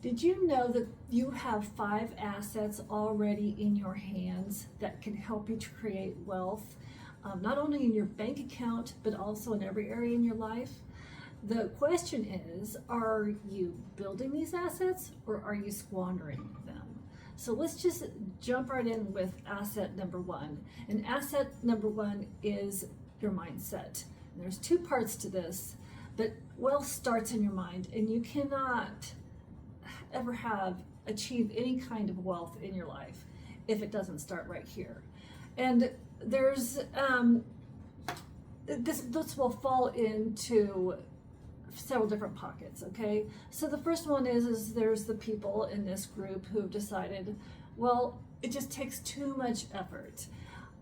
Did you know that you have 5 assets already in your hands that can help you to create wealth, not only in your bank account, but also in every area in your life? The question is, are you building these assets or are you squandering them? So let's just jump right in with asset number one. And asset number one is your mindset. And there's 2 parts to this, but wealth starts in your mind, and you cannot ever have achieved any kind of wealth in your life if it doesn't start right here. And there's this will fall into several different pockets. Okay, so the first one is there's the people in this group who've decided, well, it just takes too much effort.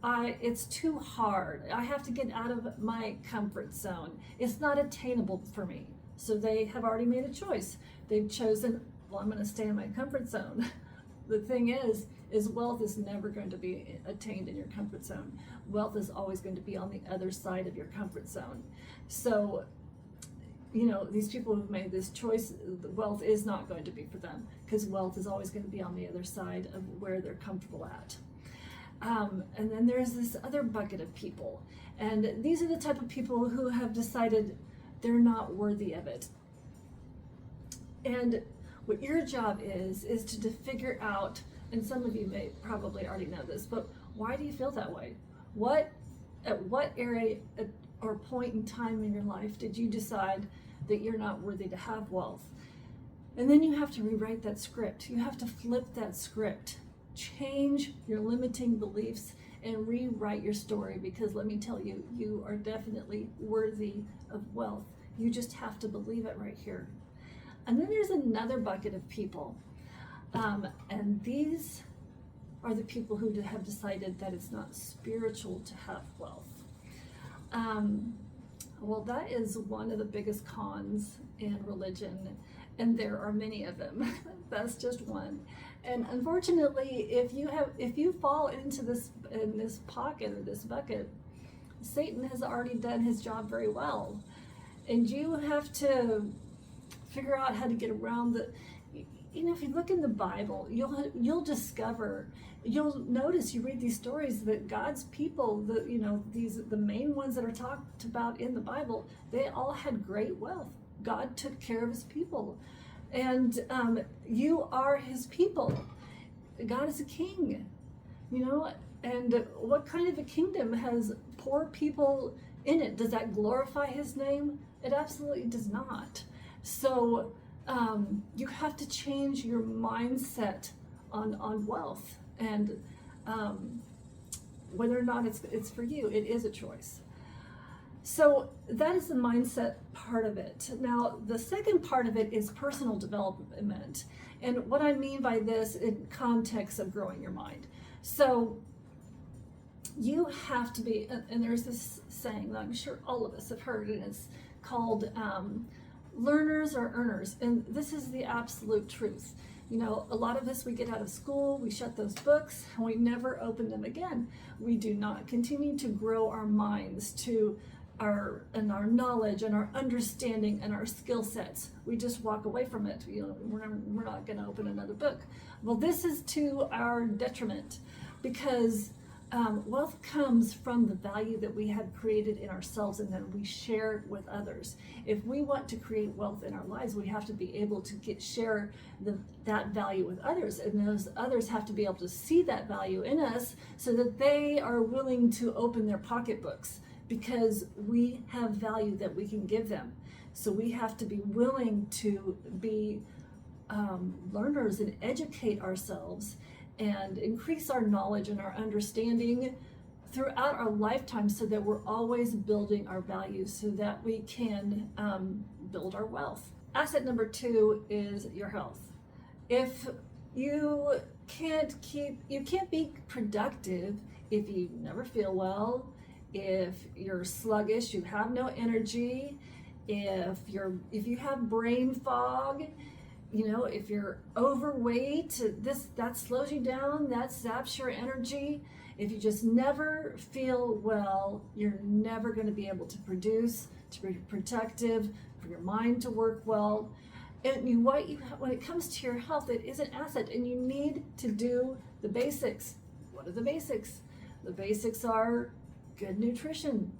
It's too hard. I have to get out of my comfort zone. It's not attainable for me. So they have already made a choice. They've chosen, well, I'm going to stay in my comfort zone. The thing is wealth is never going to be attained in your comfort zone. Wealth is always going to be on the other side of your comfort zone. So, these people who've made this choice, wealth is not going to be for them, because wealth is always going to be on the other side of where they're comfortable at. And then there's this other bucket of people. And these are the type of people who have decided they're not worthy of it. And what your job is to figure out, and some of you may probably already know this, but why do you feel that way? At what area or point in time in your life did you decide that you're not worthy to have wealth? And then you have to rewrite that script. You have to flip that script. Change your limiting beliefs and rewrite your story, because let me tell you, you are definitely worthy of wealth. You just have to believe it right here. And then there's another bucket of people, and these are the people who have decided that it's not spiritual to have wealth. Well, that is one of the biggest cons in religion, and there are many of them. That's just one. And unfortunately, if you fall into this pocket or this bucket, Satan has already done his job very well, and you have to figure out how to get around the. If you look in the Bible, you'll discover, you'll notice, you read these stories that God's people, the main ones that are talked about in the Bible, they all had great wealth. God took care of his people, and you are his people. God is a king, and what kind of a kingdom has poor people in it? Does that glorify his name? It absolutely does not. So you have to change your mindset on wealth, and whether or not it's for you, it is a choice. So that is the mindset part of it. Now, the second part of it is personal development. And what I mean by this in context of growing your mind. So you have to be, and there's this saying that I'm sure all of us have heard, and it's called learners are earners. And this is the absolute truth. A lot of us, we get out of school, we shut those books, and we never open them again. We do not continue to grow our minds to our knowledge and our understanding and our skill sets. We just walk away from it. We're not going to open another book. Well, this is to our detriment, because wealth comes from the value that we have created in ourselves and then we share with others. If we want to create wealth in our lives, we have to be able to share that value with others, and those others have to be able to see that value in us so that they are willing to open their pocketbooks, because we have value that we can give them. So we have to be willing to be learners and educate ourselves and increase our knowledge and our understanding throughout our lifetime, so that we're always building our values so that we can build our wealth. Asset number 2 is your health. If you can't be productive if you never feel well, if you're sluggish, you have no energy, if you have brain fog, if you're overweight, that slows you down, that zaps your energy. If you just never feel well, you're never going to be able to produce, to be productive, for your mind to work well. And when it comes to your health, it is an asset, and you need to do the basics. What are the basics? The basics are good nutrition.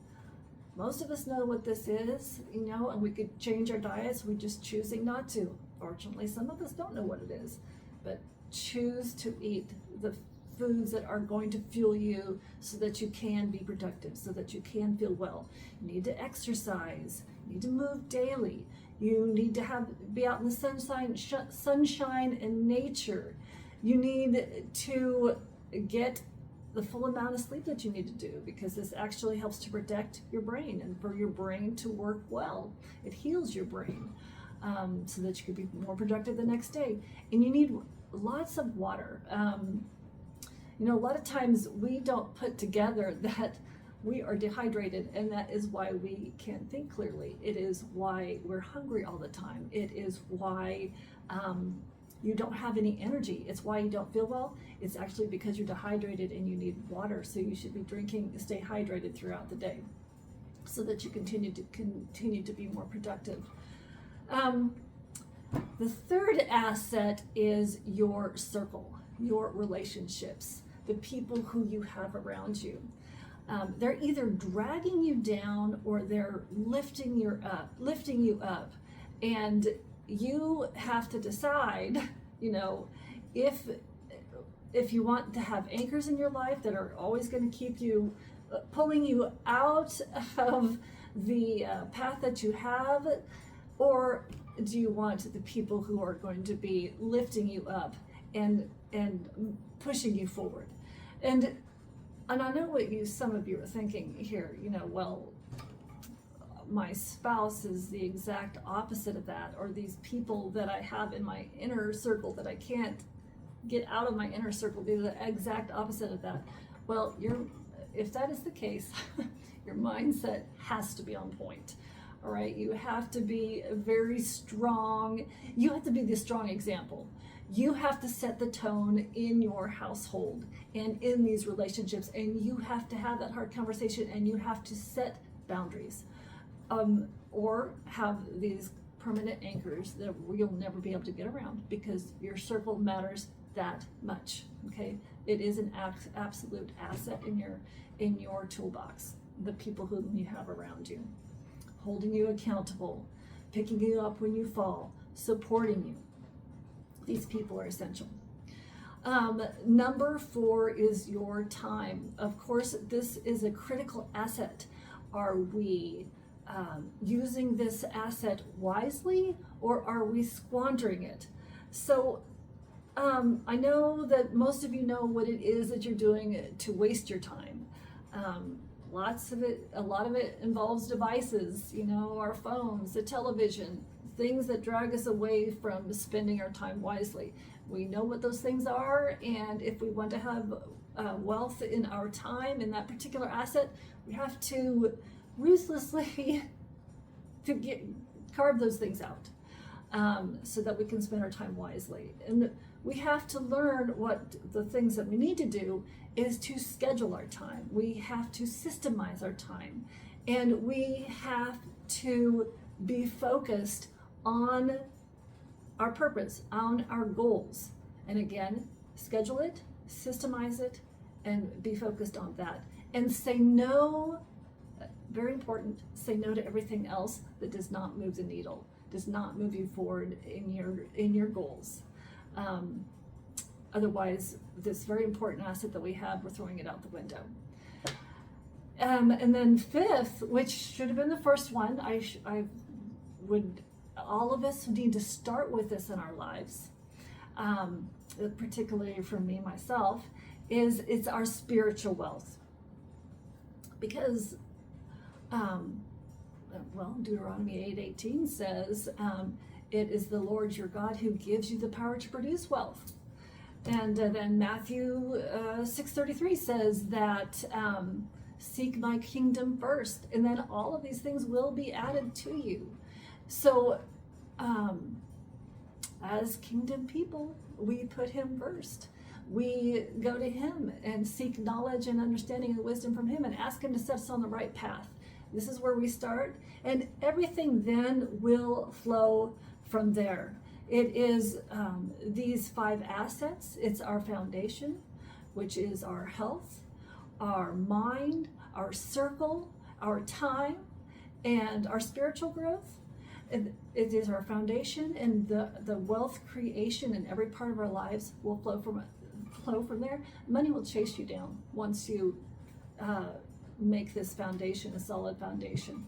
Most of us know what this is, and we could change our diets. We're just choosing not to. Fortunately, some of us don't know what it is, but choose to eat the foods that are going to fuel you so that you can be productive, so that you can feel well. You need to exercise. You need to move daily. You need to be out in the sunshine and nature. You need to get the full amount of sleep that you need to do, because this actually helps to protect your brain and for your brain to work well. It heals your brain so that you can be more productive the next day. And you need lots of water. A lot of times we don't put together that we are dehydrated, and that is why we can't think clearly. It is why we're hungry all the time. It is why you don't have any energy. It's why you don't feel well. It's actually because you're dehydrated and you need water. So you should be drinking, stay hydrated throughout the day, so that you continue to be more productive. The third asset is your circle, your relationships, the people who you have around you. They're either dragging you down or they're lifting you up, and you have to decide, if you want to have anchors in your life that are always going to keep you, pulling you out of the path that you have, or do you want the people who are going to be lifting you up and pushing you forward? And I know what some of you are thinking here, well, my spouse is the exact opposite of that, or these people that I have in my inner circle that I can't get out of my inner circle, they're the exact opposite of that. Well, if that is the case, your mindset has to be on point. All right, you have to be very strong. You have to be the strong example. You have to set the tone in your household and in these relationships, and you have to have that hard conversation, and you have to set boundaries, or have these permanent anchors that you'll never be able to get around, because your circle matters that much. Okay, it is an absolute asset in your toolbox. The people whom you have around you, holding you accountable, picking you up when you fall, supporting you. These people are essential. Number 4 is your time. Of course, this is a critical asset. Are we using this asset wisely, or are we squandering it? So I know that most of you know what it is that you're doing to waste your time. A lot of it involves devices, our phones, the television, things that drag us away from spending our time wisely. We know what those things are, and if we want to have wealth in our time, in that particular asset, we have to ruthlessly carve those things out, so that we can spend our time wisely. And we have to learn what the things that we need to do is to schedule our time. We have to systemize our time, and we have to be focused on our purpose, on our goals. And again, schedule it, systemize it, and be focused on that. And say no, very important, say no to everything else that does not move the needle, does not move you forward in your goals. Otherwise, this very important asset that we have, we're throwing it out the window. And then 5th, which should have been the first one, all of us need to start with this in our lives, particularly for me, myself, it's our spiritual wealth. Because, Deuteronomy 8:18 says, it is the Lord your God who gives you the power to produce wealth. And then Matthew 6:33 says that seek my kingdom first, and then all of these things will be added to you. So as kingdom people, we put him first. We go to him and seek knowledge and understanding and wisdom from him, and ask him to set us on the right path. This is where we start, and everything then will flow from there. It is these 5 assets. It's our foundation, which is our health, our mind, our circle, our time, and our spiritual growth. It is our foundation, and the wealth creation in every part of our lives will flow from there. Money will chase you down once you make this foundation a solid foundation.